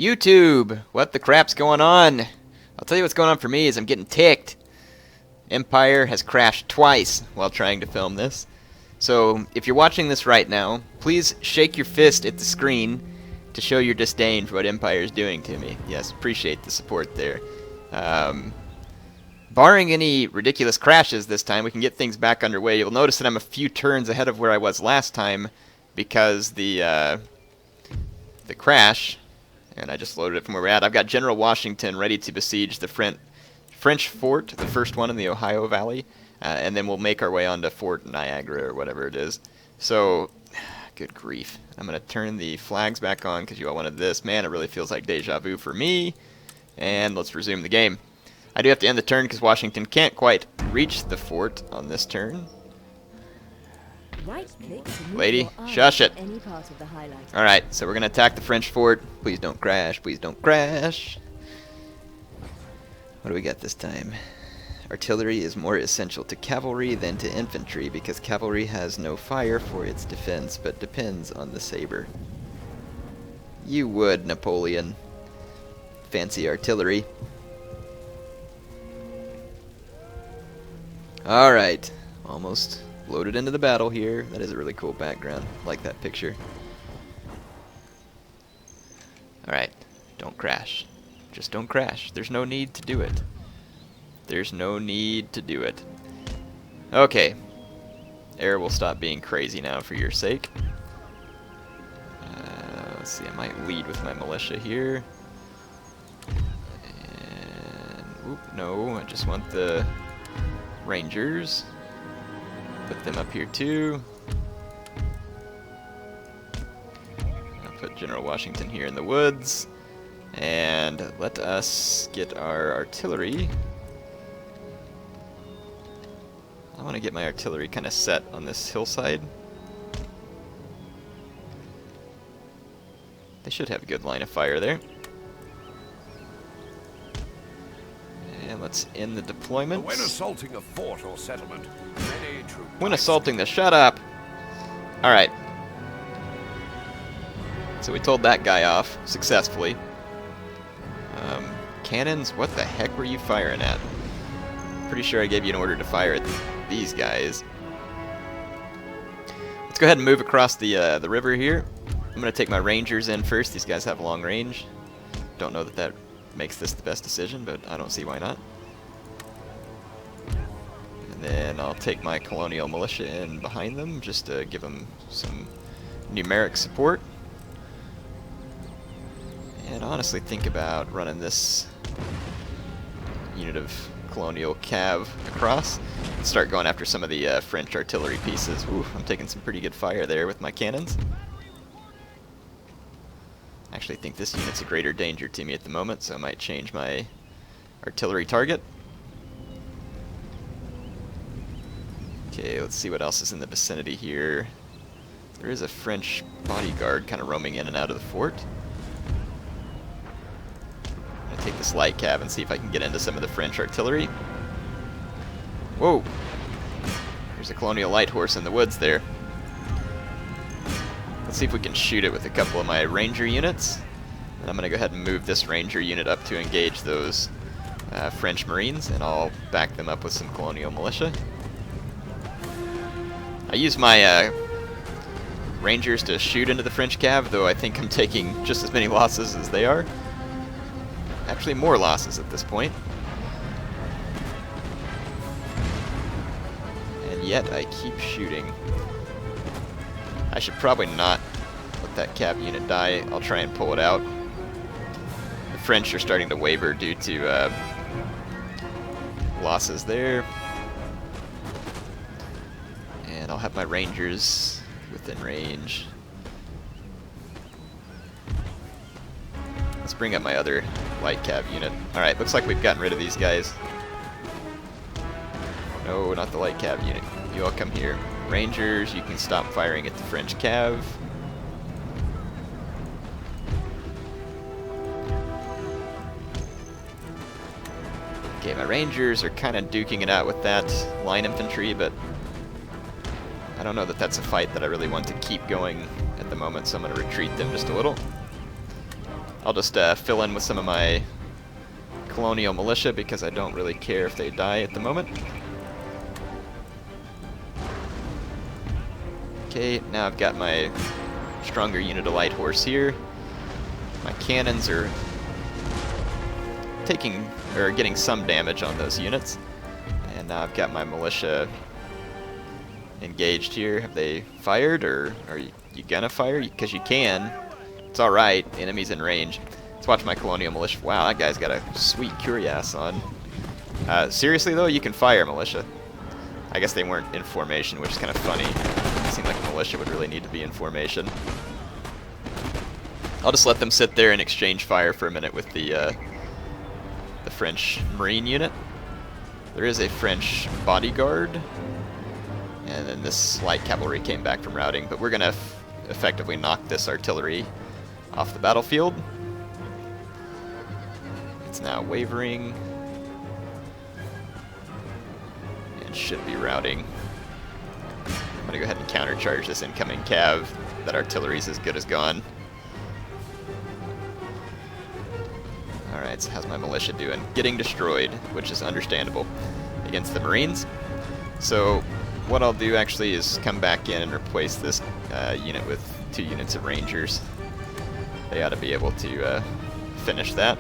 YouTube, what the crap's going on? I'll tell you what's going on for me is I'm getting ticked. Empire has crashed twice while trying to film this. So, if you're watching this right now, please shake your fist at the screen to show your disdain for what Empire is doing to me. Yes, appreciate the support there. Barring any ridiculous crashes this time, we can get things back underway. You'll notice that I'm a few turns ahead of where I was last time because the crash, and I just loaded it from where we're at. I've got General Washington ready to besiege the French fort, the first one in the Ohio Valley, and then we'll make our way on to Fort Niagara or whatever it is. So, good grief. I'm going to turn the flags back on because you all wanted this. Man, it really feels like deja vu for me. And let's resume the game. I do have to end the turn because Washington can't quite reach the fort on this turn. Lady, shush it. Alright, so we're going to attack the French fort. Please don't crash. Please don't crash. What do we got this time? Artillery is more essential to cavalry than to infantry because cavalry has no fire for its defense but depends on the saber. You would, Napoleon. Fancy artillery. Alright, almost loaded into the battle here. That is a really cool background. Like that picture. Alright, don't crash. Just don't crash. There's no need to do it. There's no need to do it. Okay. Air will stop being crazy now for your sake. Let's see, I might lead with my militia here. And, oop, no, I just want the Rangers. Put them up here too. I'll put General Washington here in the woods. And let us get our artillery. I want to get my artillery kind of set on this hillside. They should have a good line of fire there. And let's end the deployment. When assaulting a fort or settlement, many troops... When assaulting the... Shut up! Alright. So we told that guy off successfully. Cannons? What the heck were you firing at? Pretty sure I gave you an order to fire at these guys. Let's go ahead and move across the river here. I'm going to take my Rangers in first. These guys have long range. Don't know that that makes this the best decision, but I don't see why not. And then I'll take my Colonial Militia in behind them just to give them some numeric support. And honestly think about running this unit of Colonial Cav across and start going after some of the French artillery pieces. Ooh, I'm taking some pretty good fire there with my cannons. I actually think this unit's a greater danger to me at the moment, so I might change my artillery target. Okay, let's see what else is in the vicinity here. There is a French bodyguard kind of roaming in and out of the fort. Take this light cav and see if I can get into some of the French artillery. Whoa! There's a Colonial Light Horse in the woods there. Let's see if we can shoot it with a couple of my Ranger units. And I'm going to go ahead and move this Ranger unit up to engage those French Marines, and I'll back them up with some Colonial Militia. I use my Rangers to shoot into the French cav, though I think I'm taking just as many losses as they are. Actually, more losses at this point. And yet, I keep shooting. I should probably not let that cav unit die. I'll try and pull it out. The French are starting to waver due to losses there. And I'll have my Rangers within range. Let's bring up my other light cav unit. Alright, looks like we've gotten rid of these guys. No, not the light cav unit. You all come here. Rangers, you can stop firing at the French cav. Okay, my Rangers are kind of duking it out with that line infantry, but I don't know that that's a fight that I really want to keep going at the moment, so I'm going to retreat them just a little. I'll just fill in with some of my colonial militia because I don't really care if they die at the moment. Okay, now I've got my stronger unit of light horse here. My cannons are getting some damage on those units. And now I've got my militia engaged here. Have they fired, or are you gonna fire? Because you can. It's alright, the enemy's in range. Let's watch my colonial militia. Wow, that guy's got a sweet cuirass on. Seriously though, you can fire militia. I guess they weren't in formation, which is kind of funny. It seemed like militia would really need to be in formation. I'll just let them sit there and exchange fire for a minute with the French Marine unit. There is a French bodyguard, and then this light cavalry came back from routing, but we're going to effectively knock this artillery off the battlefield. It's now wavering, and should be routing. I'm going to go ahead and countercharge this incoming cav. That artillery's as good as gone. Alright, so how's my militia doing? Getting destroyed, which is understandable against the Marines. So what I'll do actually is come back in and replace this unit with 2 units of Rangers. They ought to be able to finish that.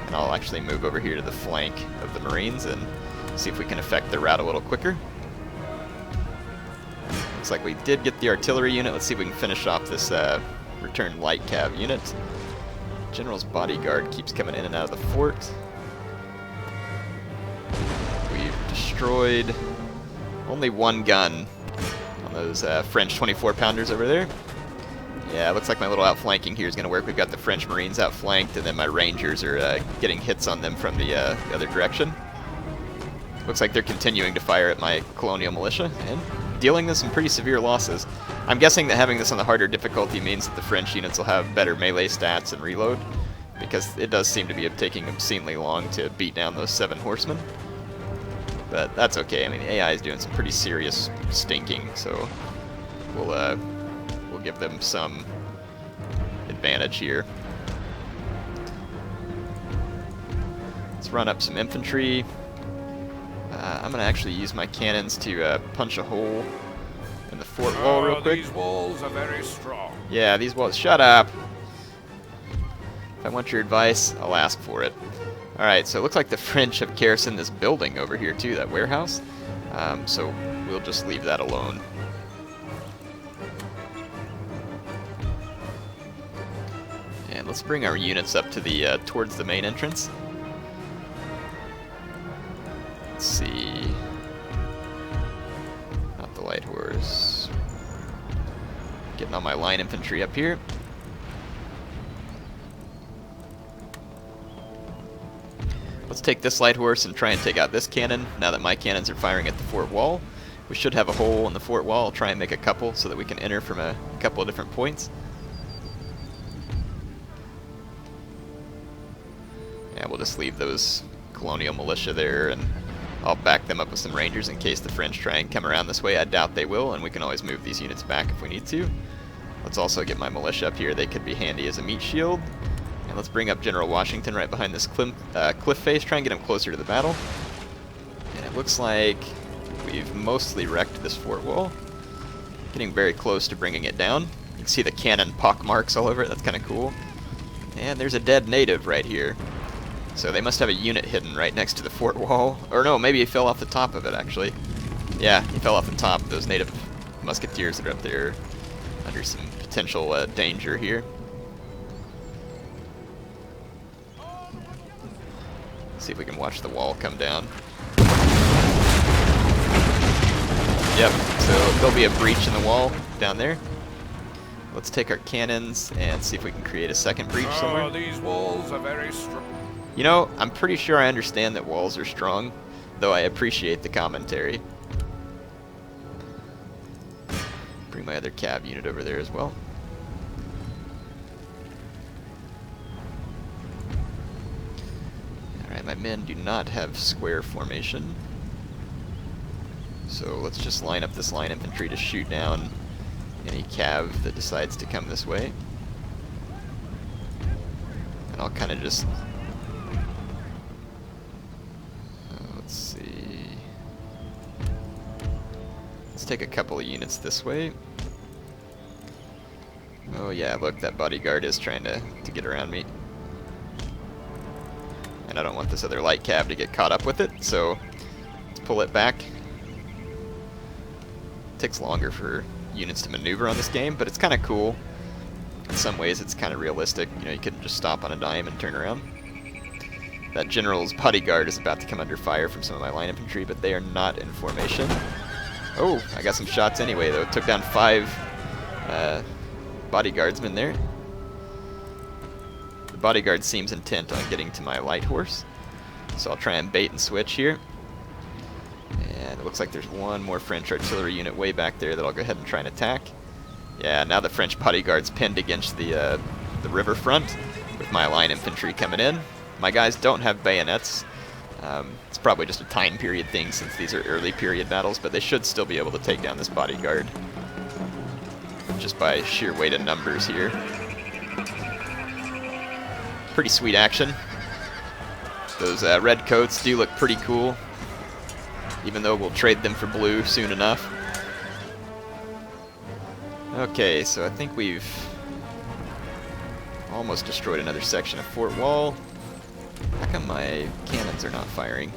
And I'll actually move over here to the flank of the Marines and see if we can affect their route a little quicker. Looks like we did get the artillery unit. Let's see if we can finish off this return light cav unit. General's bodyguard keeps coming in and out of the fort. We've destroyed only 1 gun on those French 24-pounders over there. Yeah, it looks like my little outflanking here is going to work. We've got the French Marines outflanked, and then my Rangers are getting hits on them from the other direction. Looks like they're continuing to fire at my colonial militia and dealing them some pretty severe losses. I'm guessing that having this on the harder difficulty means that the French units will have better melee stats and reload, because it does seem to be taking obscenely long to beat down those 7 horsemen. But that's okay. I mean, the AI is doing some pretty serious stinking, so we'll give them some advantage here. Let's run up some infantry. I'm going to actually use my cannons to punch a hole in the fort wall real quick. These walls are very strong. Yeah, these walls. Shut up! If I want your advice, I'll ask for it. Alright, so it looks like the French have garrisoned this building over here too, that warehouse. So we'll just leave that alone. And let's bring our units up to the towards the main entrance. Let's see. Not the light horse. Getting all my line infantry up here. Let's take this light horse and try and take out this cannon. Now that my cannons are firing at the fort wall, we should have a hole in the fort wall. I'll try and make a couple so that we can enter from a couple of different points. Yeah, we'll just leave those colonial militia there, and I'll back them up with some Rangers in case the French try and come around this way. I doubt they will, and we can always move these units back if we need to. Let's also get my militia up here. They could be handy as a meat shield. And let's bring up General Washington right behind this cliff face, try and get him closer to the battle. And it looks like we've mostly wrecked this fort wall. Getting very close to bringing it down. You can see the cannon pock marks all over it. That's kind of cool. And there's a dead native right here. So they must have a unit hidden right next to the fort wall. Or no, maybe he fell off the top of it, actually. Yeah, he fell off the top. Those native musketeers that are up there under some potential danger here. See if we can watch the wall come down. Yep, so there'll be a breach in the wall down there. Let's take our cannons and see if we can create a second breach somewhere. These walls are very strong. You know, I'm pretty sure I understand that walls are strong, though I appreciate the commentary. Bring my other cav unit over there as well. Alright, my men do not have square formation. So let's just line up this line infantry to shoot down any cav that decides to come this way. And I'll kind of just... let's see... Let's take a couple of units this way. Oh yeah, look, that bodyguard is trying to get around me. And I don't want this other light cab to get caught up with it, so let's pull it back. It takes longer for units to maneuver on this game, but it's kind of cool. In some ways it's kind of realistic. You know, you couldn't just stop on a dime and turn around. That general's bodyguard is about to come under fire from some of my line infantry, but they are not in formation. Oh, I got some shots anyway, though. Took down 5 bodyguardsmen there. The bodyguard seems intent on getting to my light horse, so I'll try and bait and switch here. And it looks like there's one more French artillery unit way back there that I'll go ahead and try and attack. Yeah, now the French bodyguard's pinned against the river front with my line infantry coming in. My guys don't have bayonets. It's probably just a time period thing since these are early period battles, but they should still be able to take down this bodyguard just by sheer weight of numbers here. Pretty sweet action. Those red coats do look pretty cool, even though we'll trade them for blue soon enough. Okay, so I think we've almost destroyed another section of fort wall. How come my cannons are not firing?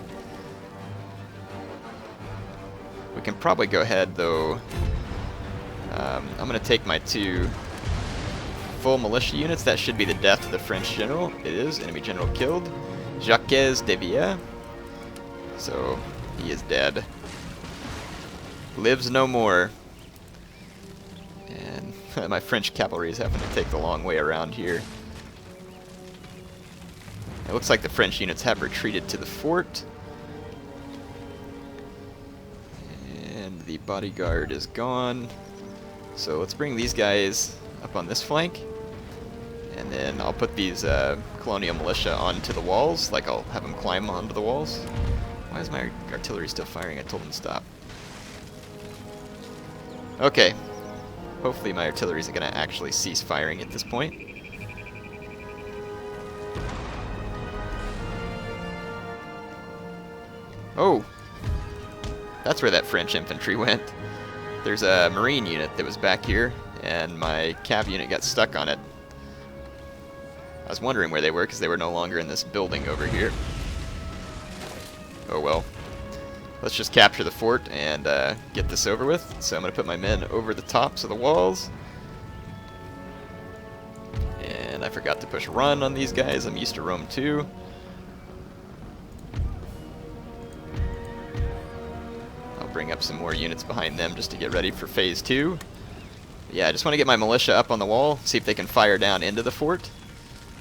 We can probably go ahead, though. I'm going to take my 2 full militia units. That should be the death of the French general. It is. Enemy general killed. Jacques de Villiers. So, he is dead. Lives no more. And my French cavalry is having to take the long way around here. It looks like the French units have retreated to the fort. And the bodyguard is gone. So let's bring these guys up on this flank. And then I'll put these colonial militia onto the walls. Like, I'll have them climb onto the walls. Why is my artillery still firing? I told them to stop. Okay. Hopefully my artillery is going to actually cease firing at this point. Oh! That's where that French infantry went. There's a marine unit that was back here, and my cav unit got stuck on it. I was wondering where they were, because they were no longer in this building over here. Oh well. Let's just capture the fort and get this over with. So I'm going to put my men over the tops of the walls. And I forgot to push run on these guys. I'm used to Rome 2. I'll bring up some more units behind them just to get ready for phase 2. Yeah, I just want to get my militia up on the wall, see if they can fire down into the fort.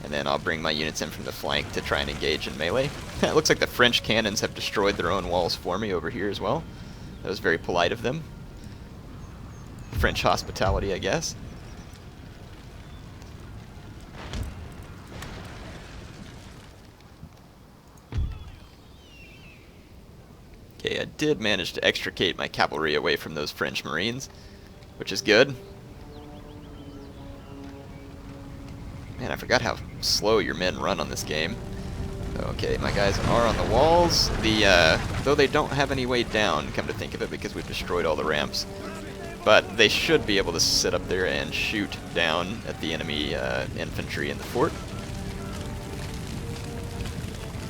And then I'll bring my units in from the flank to try and engage in melee. It looks like the French cannons have destroyed their own walls for me over here as well. That was very polite of them. French hospitality, I guess. Okay, I did manage to extricate my cavalry away from those French Marines, which is good. Man, I forgot how slow your men run on this game. Okay, my guys are on the walls. Though they don't have any way down, come to think of it, because we've destroyed all the ramps. But they should be able to sit up there and shoot down at the enemy infantry in the fort.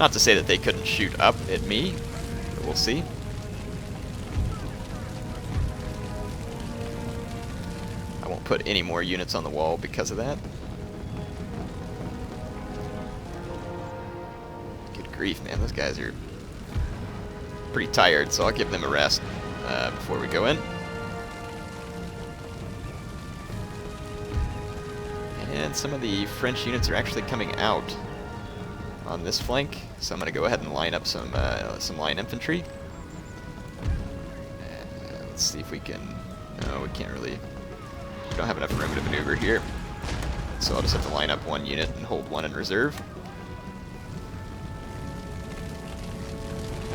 Not to say that they couldn't shoot up at me, but we'll see. I won't put any more units on the wall because of that. Grief, man, those guys are pretty tired, so I'll give them a rest before we go in. And some of the French units are actually coming out on this flank, so I'm going to go ahead and line up some line infantry. Let's see if we can... No, we can't really... We don't have enough room to maneuver here, so I'll just have to line up one unit and hold one in reserve.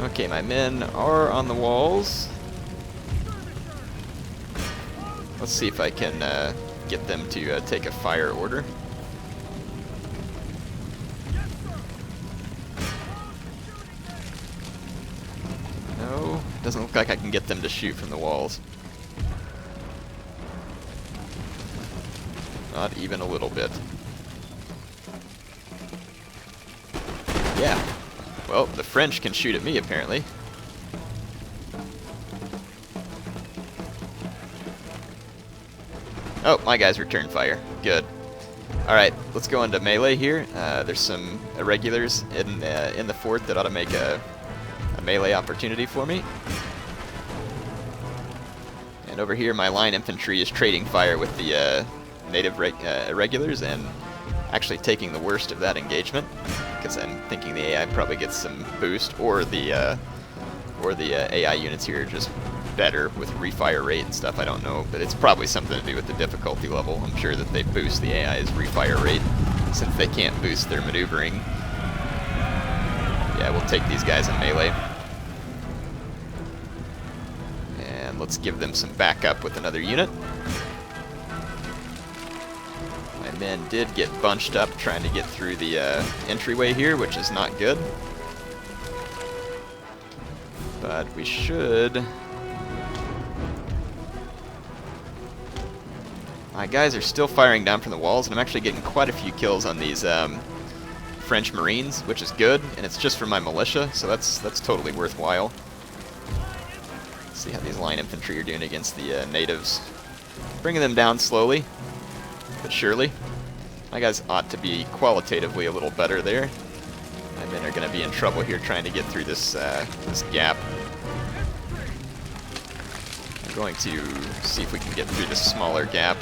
Okay, my men are on the walls. Let's see if I can get them to take a fire order. Doesn't look like I can get them to shoot from the walls. Not even a little bit. Yeah. Well, the French can shoot at me, apparently. Oh, my guys return fire. Good. Alright, let's go into melee here. There's some irregulars in the fort that ought to make a melee opportunity for me. And over here, my line infantry is trading fire with the native irregulars and actually taking the worst of that engagement, because I'm thinking the AI probably gets some boost, or the AI units here are just better with refire rate and stuff. I don't know, but it's probably something to do with the difficulty level. I'm sure that they boost the AI's refire rate since they can't boost their maneuvering. Yeah, we'll take these guys in melee. And let's give them some backup with another unit. My men did get bunched up trying to get through the entryway here, which is not good. But we should... My guys are still firing down from the walls, and I'm actually getting quite a few kills on these French Marines, which is good, and it's just for my militia, so that's totally worthwhile. Let's see how these line infantry are doing against the natives. Bringing them down slowly, but surely. My guys ought to be qualitatively a little better there. My men are going to be in trouble here trying to get through this gap. I'm going to see if we can get through this smaller gap.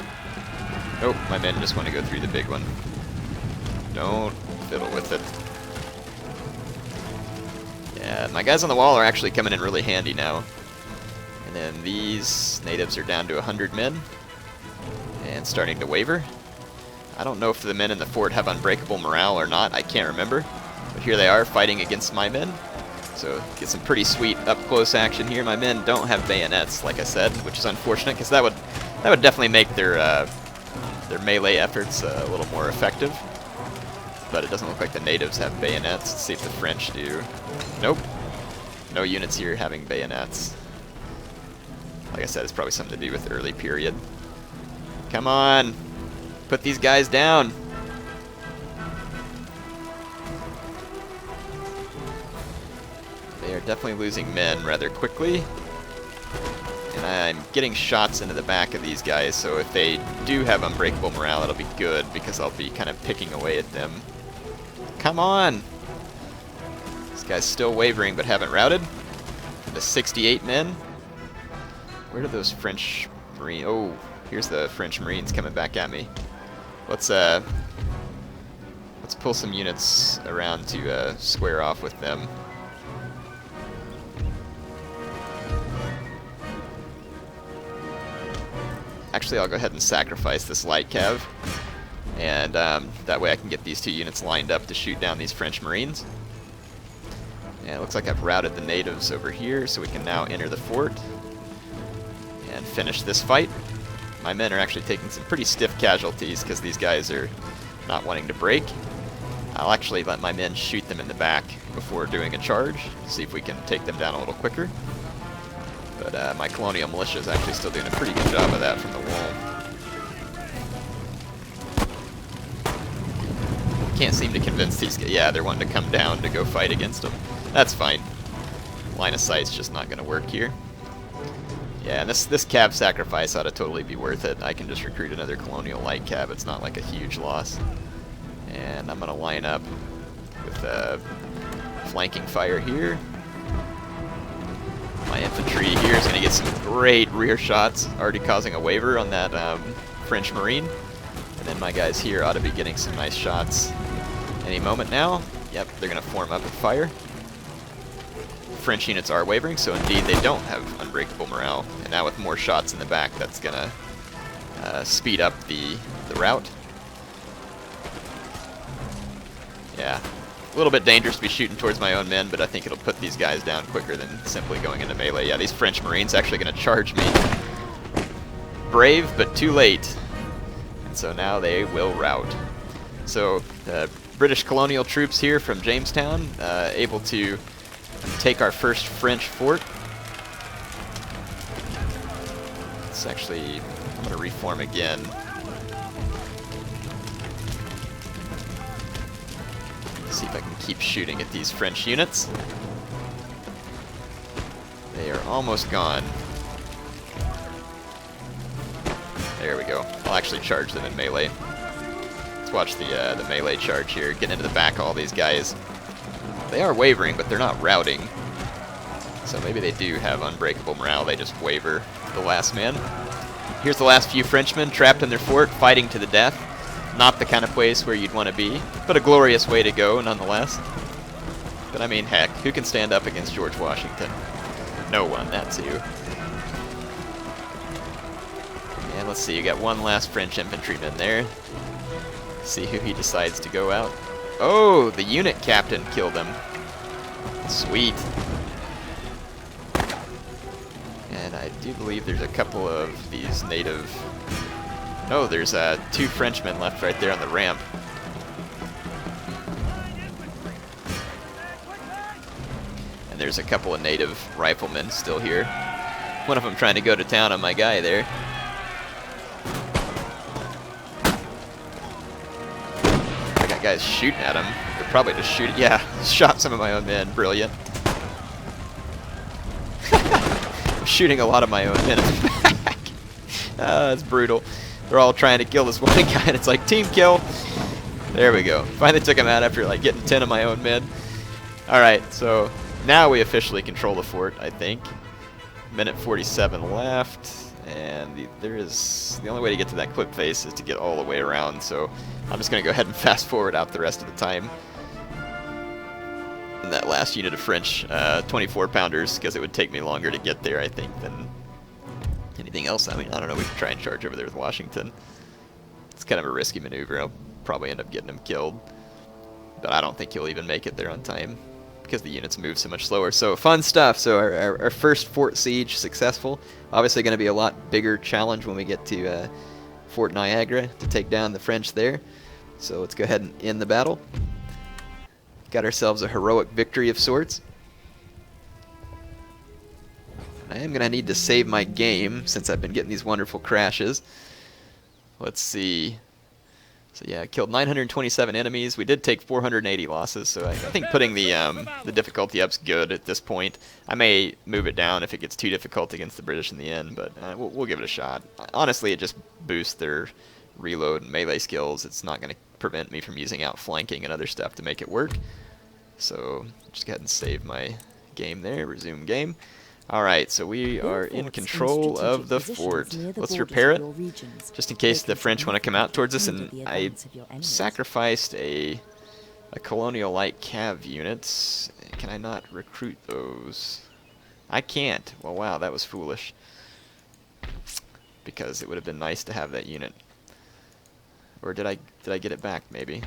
Nope, my men just want to go through the big one. Don't fiddle with it. Yeah, my guys on the wall are actually coming in really handy now. And then these natives are down to 100 men and starting to waver. I don't know if the men in the fort have unbreakable morale or not, I can't remember. But here they are fighting against my men. So get some pretty sweet up-close action here. My men don't have bayonets, like I said, which is unfortunate, because that would definitely make their melee efforts a little more effective. But it doesn't look like the natives have bayonets. Let's see if the French do. Nope. No units here having bayonets. Like I said, it's probably something to do with the early period. Come on! Put these guys down! They are definitely losing men rather quickly. And I'm getting shots into the back of these guys, so if they do have unbreakable morale, it'll be good, because I'll be kind of picking away at them. Come on! This guy's still wavering, but haven't routed. The 68 men. Where are those French Marines? Oh, here's the French Marines coming back at me. Let's pull some units around to square off with them. Actually, I'll go ahead and sacrifice this light cav, and that way I can get these two units lined up to shoot down these French Marines. And it looks like I've routed the natives over here, so we can now enter the fort and finish this fight. My men are actually taking some pretty stiff casualties because these guys are not wanting to break. I'll actually let my men shoot them in the back before doing a charge, see if we can take them down a little quicker. But my colonial militia is actually still doing a pretty good job of that from the wall. Can't seem to convince these guys. Yeah, they're wanting to come down to go fight against them. That's fine. Line of sight's just not going to work here. Yeah, and this cab sacrifice ought to totally be worth it. I can just recruit another colonial light cab. It's not like a huge loss. And I'm going to line up with flanking fire here. My infantry here is going to get some great rear shots, already causing a waver on that French Marine. And then my guys here ought to be getting some nice shots any moment now. Yep, they're going to form up and fire. French units are wavering, so indeed they don't have unbreakable morale. And now with more shots in the back, that's going to speed up the rout. Yeah. A little bit dangerous to be shooting towards my own men, but I think it'll put these guys down quicker than simply going into melee. Yeah, these French Marines actually going to charge me. Brave, but too late. And so now they will rout. So the British colonial troops here from Jamestown, able to take our first French fort. Let's actually, I'm going to reform again. See if I can keep shooting at these French units. They are almost gone. There we go. I'll actually charge them in melee. Let's watch the melee charge here. Get into the back of all these guys. They are wavering, but they're not routing. So maybe they do have unbreakable morale. They just waver to the last man. Here's the last few Frenchmen trapped in their fort, fighting to the death. Not the kind of place where you'd want to be, but a glorious way to go nonetheless. But I mean, heck, who can stand up against George Washington? No one, that's you. And let's see, you got one last French infantryman there. See who he decides to go out. Oh, the unit captain killed him. Sweet. And I do believe there's a couple of these native... Oh, there's 2 Frenchmen left right there on the ramp. And there's a couple of native riflemen still here. One of them trying to go to town on my guy there. I got guys shooting at him. They're probably just shooting. Yeah, shot some of my own men. Brilliant. I'm shooting a lot of my own men in the back. That's brutal. They're all trying to kill this one guy, and it's like, team kill. There we go. Finally took him out after like getting 10 of my own men. Alright, so now we officially control the fort, I think. Minute 47 left, and the only way to get to that clip face is to get all the way around, so I'm just going to go ahead and fast forward out the rest of the time. And that last unit of French 24-pounders, because it would take me longer to get there, I think, than anything else. I mean, I don't know, we could try and charge over there with Washington. It's kind of a risky maneuver. I'll probably end up getting him killed. But I don't think he'll even make it there on time, because the units move so much slower. So, fun stuff. So, our first fort siege successful. Obviously going to be a lot bigger challenge when we get to Fort Niagara to take down the French there. So, let's go ahead and end the battle. Got ourselves a heroic victory of sorts. I am going to need to save my game since I've been getting these wonderful crashes. Let's see. So yeah, I killed 927 enemies. We did take 480 losses, so I think putting the difficulty up's good at this point. I may move it down if it gets too difficult against the British in the end, but we'll give it a shot. Honestly, it just boosts their reload and melee skills. It's not going to prevent me from using outflanking and other stuff to make it work. So just go ahead and save my game there. Resume game. Alright, so we are in control of the fort. Let's repair it, just in case the French want to come out towards us, and I sacrificed a colonial light cav unit. Can I not recruit those? I can't. Well, wow, that was foolish. Because it would have been nice to have that unit. Or did I get it back, maybe?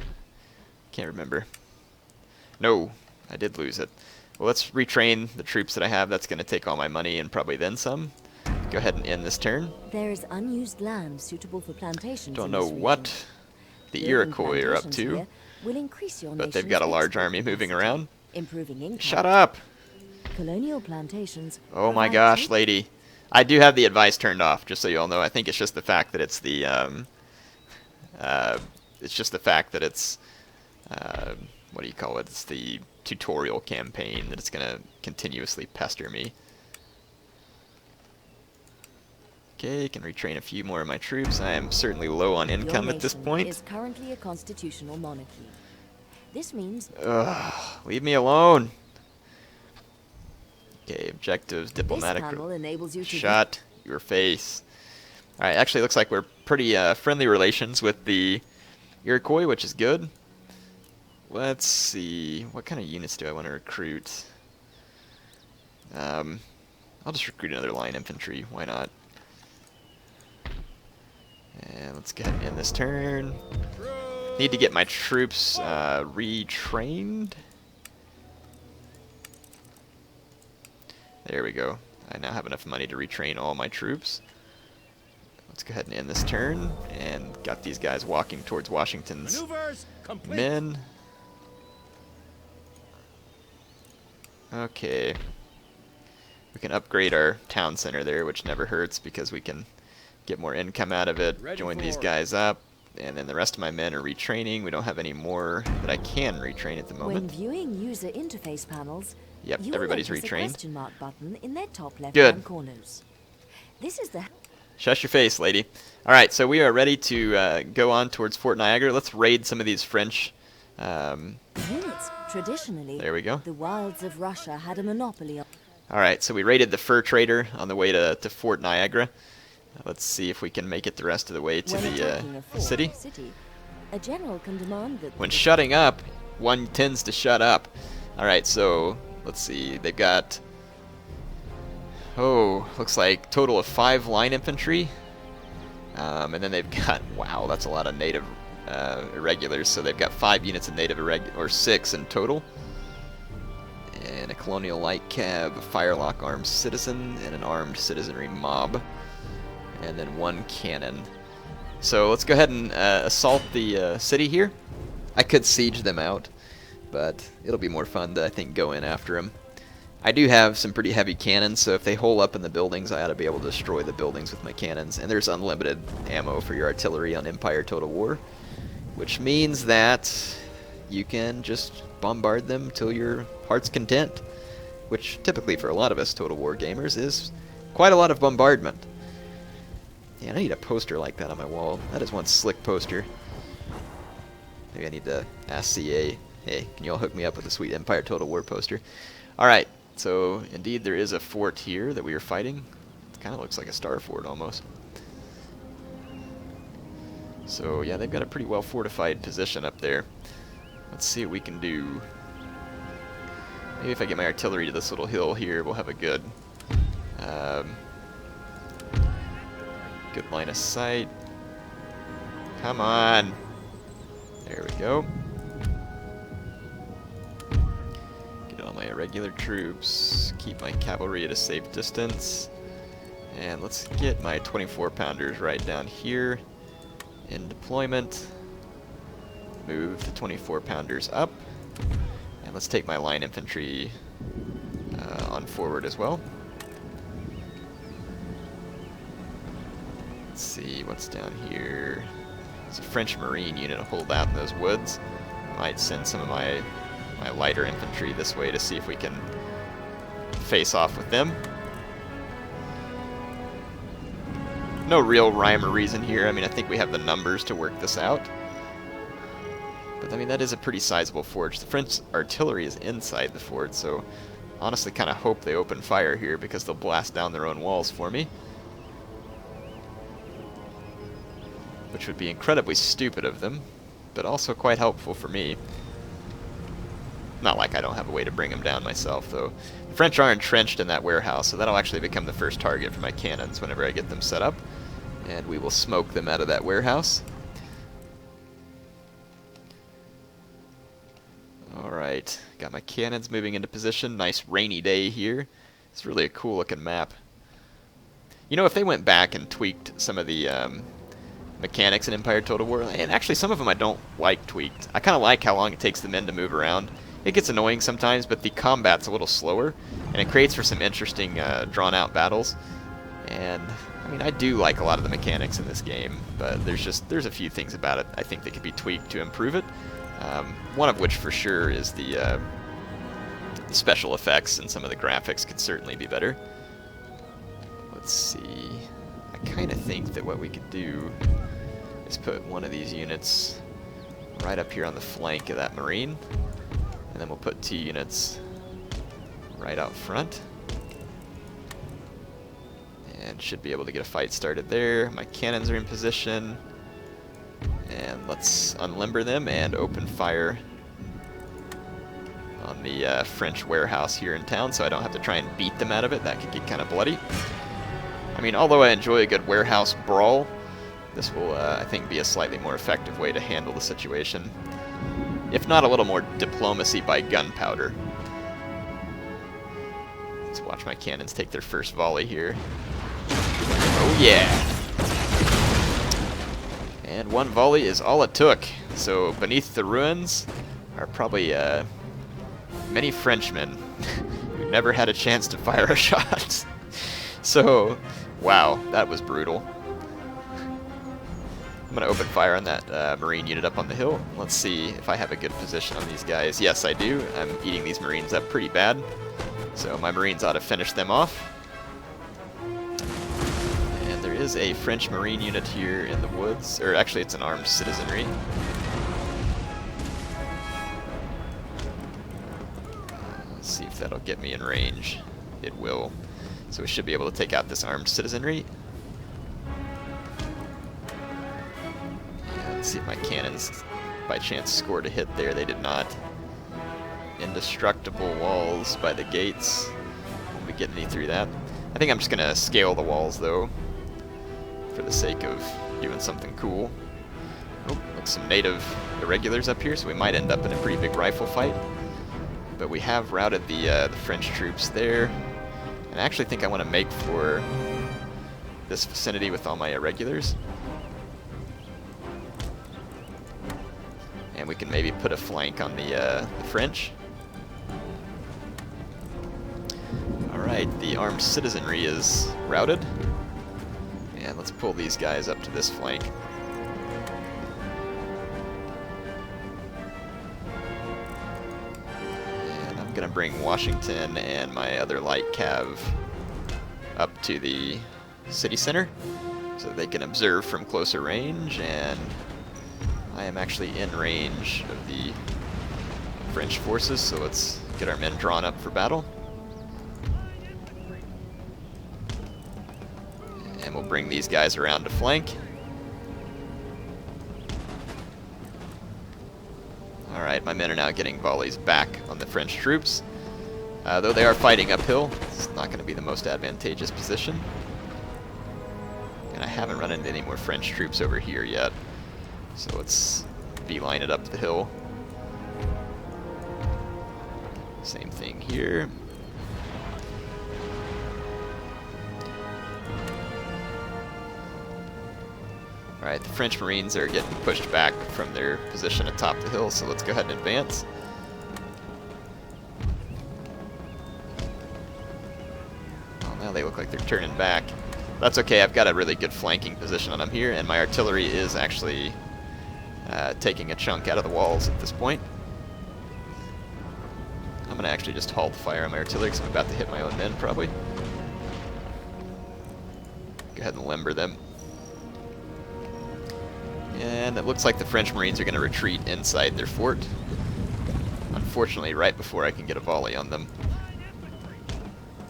Can't remember. No, I did lose it. Well, let's retrain the troops that I have. That's going to take all my money and probably then some. Go ahead and end this turn. There is unused land suitable for plantations. Don't know what the Iroquois are up to, but they've got a large army moving around. Improving income. Shut up! Colonial plantations. Oh my gosh, lady. I do have the advice turned off, just so you all know. I think it's just the fact that it's the, what do you call it? It's the tutorial campaign that it's going to continuously pester me. Okay, can retrain a few more of my troops. I am certainly low on income at this point. Is currently a constitutional monarchy. This means... Ugh, leave me alone. Okay, objectives, diplomatic... enables you to Shut your face. Alright, actually looks like we're pretty friendly relations with the Iroquois, which is good. Let's see, what kind of units do I want to recruit? I'll just recruit another line infantry, why not? And let's go ahead and end this turn. Need to get my troops retrained. There we go. I now have enough money to retrain all my troops. Let's go ahead and end this turn, and got these guys walking towards Washington's men. Okay. We can upgrade our town center there, which never hurts because we can get more income out of it, Ready join for these order. guys up, and then the rest of my men are retraining. We don't have any more that I can retrain at the When moment. viewing user interface panels, Yep, you will everybody's notice a retrained. question mark button in their top Good. left-hand corners. This is the Shush your face, lady. Alright, so we are ready to go on towards Fort Niagara. Let's raid some of these French. units. Traditionally, There we go. the wilds of Russia had a monopoly on Alright, so we raided the fur trader on the way to Fort Niagara. Let's see if we can make it the rest of the way to when the attacking a fort city. or city. A general can demand that When the shutting up, one tends to shut up. Alright, so let's see. They've got, looks like total of 5 line infantry. And then they've got, wow, that's a lot of native irregulars. So they've got 5 units of native irregulars, or 6 in total. And a colonial light cab, a firelock armed citizen, and an armed citizenry mob. And then 1 cannon. So let's go ahead and assault the city here. I could siege them out, but it'll be more fun to, I think, go in after them. I do have some pretty heavy cannons, so if they hole up in the buildings, I ought to be able to destroy the buildings with my cannons. And there's unlimited ammo for your artillery on Empire Total War, which means that you can just bombard them till your heart's content, which typically for a lot of us Total War gamers is quite a lot of bombardment. Yeah, I need a poster like that on my wall. That is one slick poster. Maybe I need to ask CA, hey, can you all hook me up with a sweet Empire Total War poster? Alright, so indeed there is a fort here that we are fighting. It kind of looks like a star fort almost. So yeah, they've got a pretty well fortified position up there. Let's see what we can do. Maybe if I get my artillery to this little hill here, we'll have a good good line of sight. Come on. There we go. Get all my irregular troops. Keep my cavalry at a safe distance. And let's get my 24 pounders right down here in deployment. Move the 24 pounders up. And let's take my line infantry on forward as well. Let's see what's down here. There's a French Marine unit to hold out in those woods. Might send some of my lighter infantry this way to see if we can face off with them. No real rhyme or reason here. I mean, I think we have the numbers to work this out. But I mean, that is a pretty sizable fort. The French artillery is inside the fort, so honestly kind of hope they open fire here because they'll blast down their own walls for me. Which would be incredibly stupid of them, but also quite helpful for me. Not like I don't have a way to bring them down myself, though. The French are entrenched in that warehouse, so that'll actually become the first target for my cannons whenever I get them set up. And we will smoke them out of that warehouse. Alright, got my cannons moving into position. Nice rainy day here. It's really a cool looking map. You know, if they went back and tweaked some of the mechanics in Empire Total War, and actually some of them I don't like tweaked. I kind of like how long it takes the men to move around. It gets annoying sometimes, but the combat's a little slower, and it creates for some interesting drawn-out battles. And I mean, I do like a lot of the mechanics in this game, but there's a few things about it I think that could be tweaked to improve it. One of which for sure is the special effects, and some of the graphics could certainly be better. Let's see. I kind of think that what we could do is put one of these units right up here on the flank of that Marine, and then we'll put 2 units right out front, and should be able to get a fight started there. My cannons are in position, and let's unlimber them and open fire on the French warehouse here in town, so I don't have to try and beat them out of it. That could get kind of bloody. I mean, although I enjoy a good warehouse brawl, this will, I think, be a slightly more effective way to handle the situation. If not a little more diplomacy by gunpowder. Let's watch my cannons take their first volley here. Oh yeah! And 1 volley is all it took. So beneath the ruins are probably many Frenchmen who never had a chance to fire a shot. So, wow, that was brutal. I'm going to open fire on that Marine unit up on the hill. Let's see if I have a good position on these guys. Yes, I do. I'm eating these Marines up pretty bad. So my Marines ought to finish them off. And there is a French Marine unit here in the woods. Or actually, it's an armed citizenry. Let's see if that'll get me in range. It will. So we should be able to take out this armed citizenry. Let's see if my cannons by chance scored a hit there. They did not. Indestructible walls by the gates. Won't be getting any through that. I think I'm just going to scale the walls though, for the sake of doing something cool. Oh, looks some native irregulars up here, so we might end up in a pretty big rifle fight. But we have routed the French troops there. And I actually think I want to make for this vicinity with all my irregulars. And we can maybe put a flank on the French. Alright, the armed citizenry is routed. And let's pull these guys up to this flank. And I'm going to bring Washington and my other light cav up to the city center so that they can observe from closer range, and I am actually in range of the French forces, so let's get our men drawn up for battle. And we'll bring these guys around to flank. Alright, my men are now getting volleys back on the French troops. Though they are fighting uphill, it's not going to be the most advantageous position. And I haven't run into any more French troops over here yet. So let's beeline it up the hill. Same thing here. Alright, the French Marines are getting pushed back from their position atop the hill, so let's go ahead and advance. Well, now they look like they're turning back. That's okay, I've got a really good flanking position on them here, and my artillery is actually taking a chunk out of the walls at this point. I'm going to actually just halt fire on my artillery because I'm about to hit my own men, probably. Go ahead and limber them. And it looks like the French Marines are going to retreat inside their fort. Unfortunately, right before I can get a volley on them.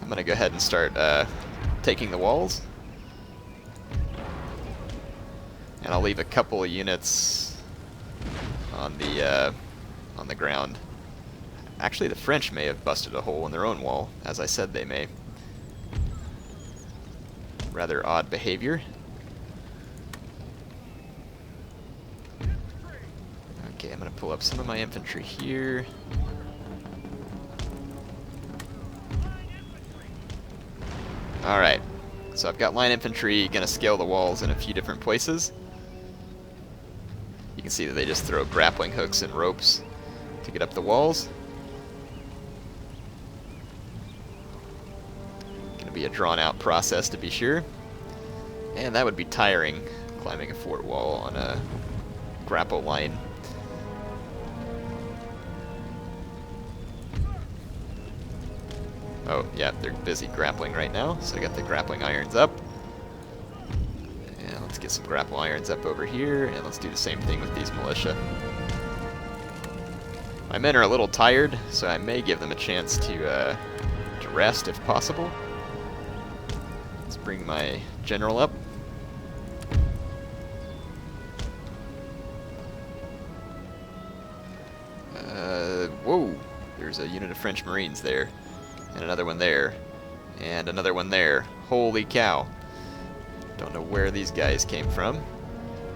I'm going to go ahead and start taking the walls. And I'll leave a couple of units on the ground. Actually, the French may have busted a hole in their own wall, as I said they may. Rather odd behavior. Okay, I'm going to pull up some of my infantry here. Alright, so I've got line infantry, going to scale the walls in a few different places. You can see that they just throw grappling hooks and ropes to get up the walls. Going to be a drawn out process to be sure. And that would be tiring, climbing a fort wall on a grapple line. Oh, yeah, they're busy grappling right now, so I got the grappling irons up. And let's get some grapple irons up over here, and let's do the same thing with these militia. My men are a little tired, so I may give them a chance to rest if possible. Let's bring my general up. Whoa, there's a unit of French Marines there. And another one there. And another one there. Holy cow. Don't know where these guys came from.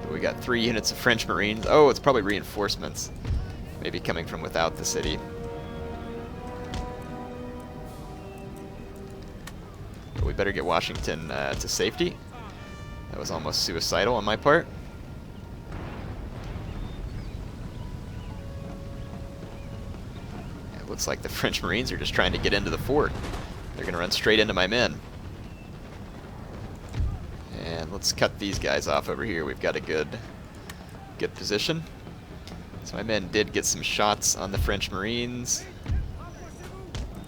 But we got 3 units of French Marines. Oh, it's probably reinforcements. Maybe coming from without the city. But we better get Washington to safety. That was almost suicidal on my part. Looks like the French Marines are just trying to get into the fort. They're going to run straight into my men. And let's cut these guys off over here. We've got a good good position. So my men did get some shots on the French Marines.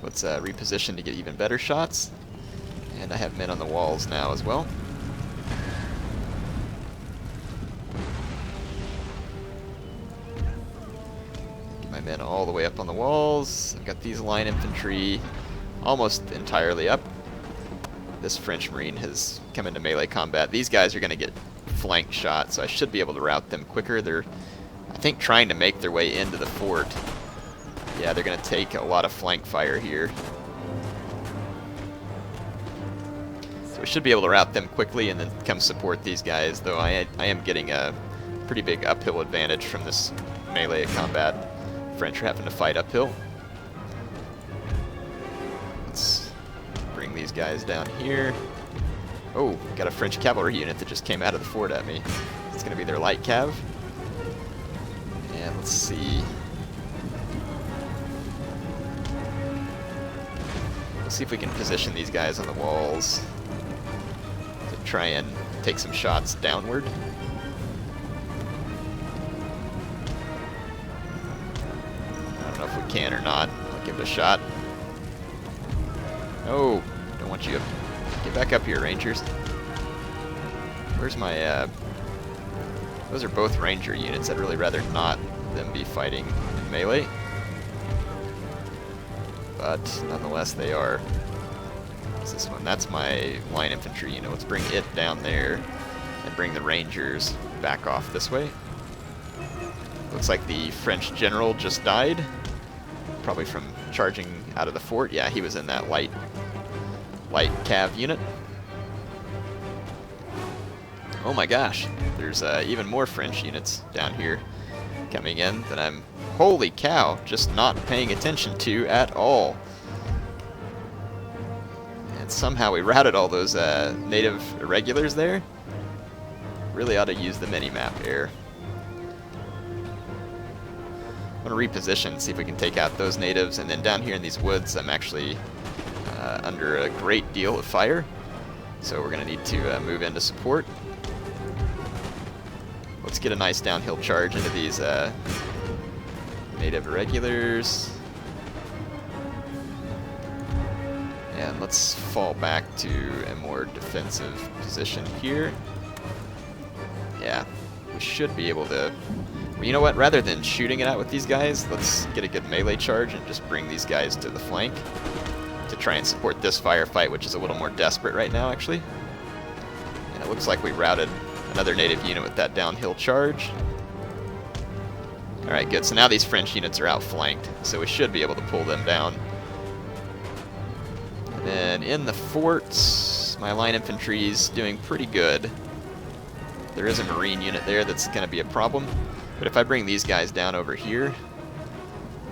Let's reposition to get even better shots. And I have men on the walls now as well. Get my men all the way up on the walls. I've got these line infantry almost entirely up. This French Marine has come into melee combat. These guys are going to get flank shot, so I should be able to rout them quicker. They're, I think, trying to make their way into the fort. Yeah, they're going to take a lot of flank fire here. So we should be able to rout them quickly and then come support these guys, though I am getting a pretty big uphill advantage from this melee combat. French are having to fight uphill. Let's bring these guys down here. Oh, got a French cavalry unit that just came out of the fort at me. It's going to be their light cav. And let's see. Let's see if we can position these guys on the walls to try and take some shots downward. I don't know if we can or not. I'll give it a shot. Oh, don't want you to get back up here, Rangers. Where's my, those are both Ranger units. I'd really rather not them be fighting in melee. But nonetheless, they are. What's this one? That's my line infantry unit. Let's bring it down there and bring the Rangers back off this way. Looks like the French general just died. Probably from charging out of the fort. Yeah, he was in that light cav unit. Oh my gosh, there's even more French units down here coming in that I'm, holy cow, just not paying attention to at all. And somehow we routed all those native irregulars there. Really ought to use the mini-map here. I'm going to reposition, see if we can take out those natives, and then down here in these woods I'm actually under a great deal of fire, so we're going to need to move in to support. Let's get a nice downhill charge into these native irregulars. And let's fall back to a more defensive position here. Yeah, we should be able to... Well, you know what? Rather than shooting it out with these guys, let's get a good melee charge and just bring these guys to the flank to try and support this firefight, which is a little more desperate right now, actually. And it looks like we routed another native unit with that downhill charge. Alright, good. So now these French units are outflanked, so we should be able to pull them down. And then in the forts, my line infantry is doing pretty good. There is a Marine unit there that's going to be a problem. But if I bring these guys down over here,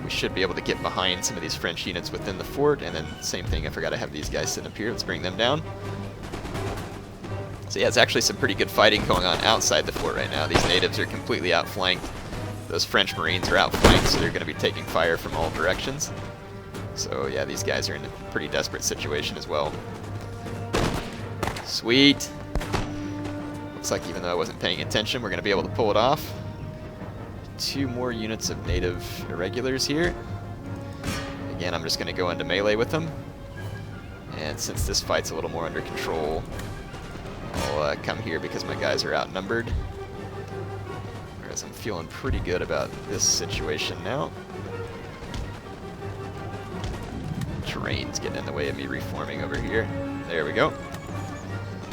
we should be able to get behind some of these French units within the fort. And then same thing, I forgot to have these guys sitting up here. Let's bring them down. So yeah, it's actually some pretty good fighting going on outside the fort right now. These natives are completely outflanked. Those French Marines are outflanked, so they're going to be taking fire from all directions. So yeah, these guys are in a pretty desperate situation as well. Sweet. Looks like even though I wasn't paying attention, we're going to be able to pull it off. 2 more units of native irregulars here. Again, I'm just going to go into melee with them. And since this fight's a little more under control, I'll come here because my guys are outnumbered. Whereas I'm feeling pretty good about this situation now. Terrain's getting in the way of me reforming over here. There we go.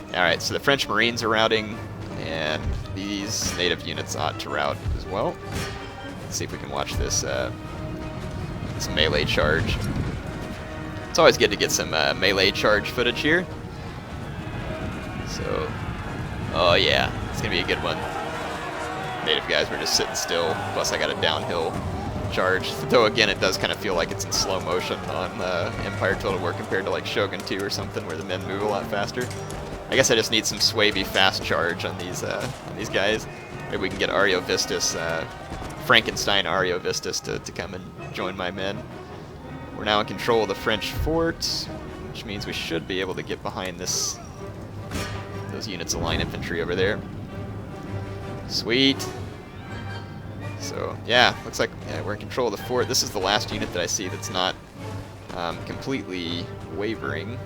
Alright, so the French Marines are routing, and these native units ought to rout as well. Let's see if we can watch this, this melee charge. It's always good to get some melee charge footage here. So, oh yeah, it's going to be a good one. Native guys were just sitting still, plus I got a downhill charge. Though again, it does kind of feel like it's in slow motion on Empire Total War compared to like Shogun 2 or something where the men move a lot faster. I guess I just need some Swaby fast charge on these guys. Maybe we can get Ariovistus, Frankenstein Ariovistus to come and join my men. We're now in control of the French fort, which means we should be able to get behind those units of line infantry over there. Sweet. So, yeah, looks like we're in control of the fort. This is the last unit that I see that's not completely wavering,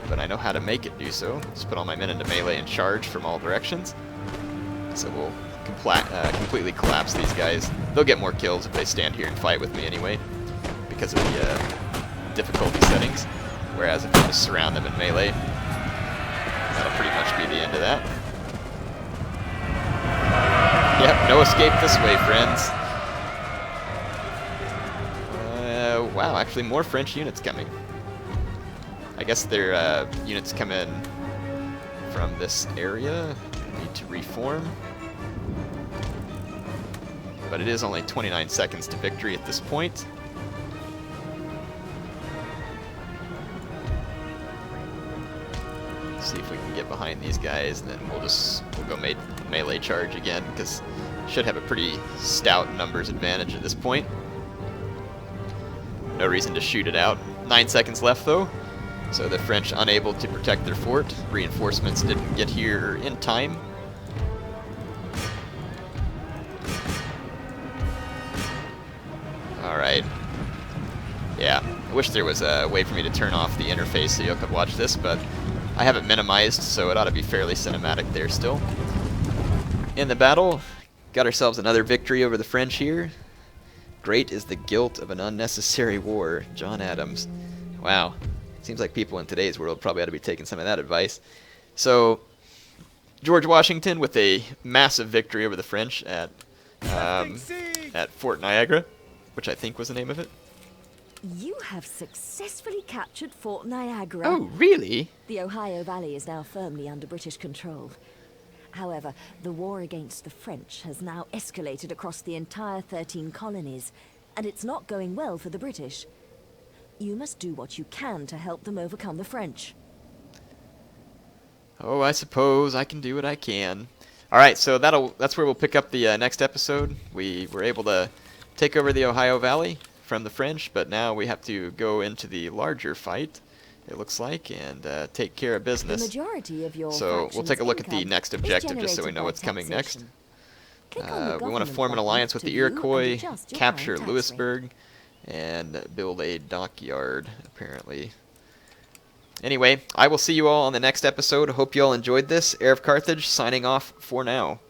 but I know how to make it do so. Just put all my men into melee and charge from all directions. So we'll completely collapse these guys. They'll get more kills if they stand here and fight with me anyway, because of the difficulty settings. Whereas if I just surround them in melee, that'll pretty much be the end of that. Yep, no escape this way, friends. Wow, actually more French units coming. I guess their units come in from this area. Need to reform. But it is only 29 seconds to victory at this point. See if we can get behind these guys, and then we'll go melee charge again, because should have a pretty stout numbers advantage at this point. No reason to shoot it out. 9 seconds left though, so the French unable to protect their fort. Reinforcements didn't get here in time. Alright. Yeah, I wish there was a way for me to turn off the interface so you could watch this, but I have it minimized, so it ought to be fairly cinematic there still. In the battle, got ourselves another victory over the French here. Great is the guilt of an unnecessary war, John Adams. Wow, seems like people in today's world probably ought to be taking some of that advice. So, George Washington with a massive victory over the French at Fort Niagara, which I think was the name of it. You have successfully captured Fort Niagara. Oh, really? The Ohio Valley is now firmly under British control. However, the war against the French has now escalated across the entire 13 colonies, and it's not going well for the British. You must do what you can to help them overcome the French. Oh, I suppose I can do what I can. Alright, so that's where we'll pick up the next episode. We were able to take over the Ohio Valley from the French, but now we have to go into the larger fight, it looks like, and take care of business. The majority of your So we'll take a look at the next objective just so we know what's coming next. We want to form an alliance with the Iroquois, capture Louisburg, and build a dockyard, apparently. Anyway, I will see you all on the next episode. Hope you all enjoyed this. Heir of Carthage signing off for now.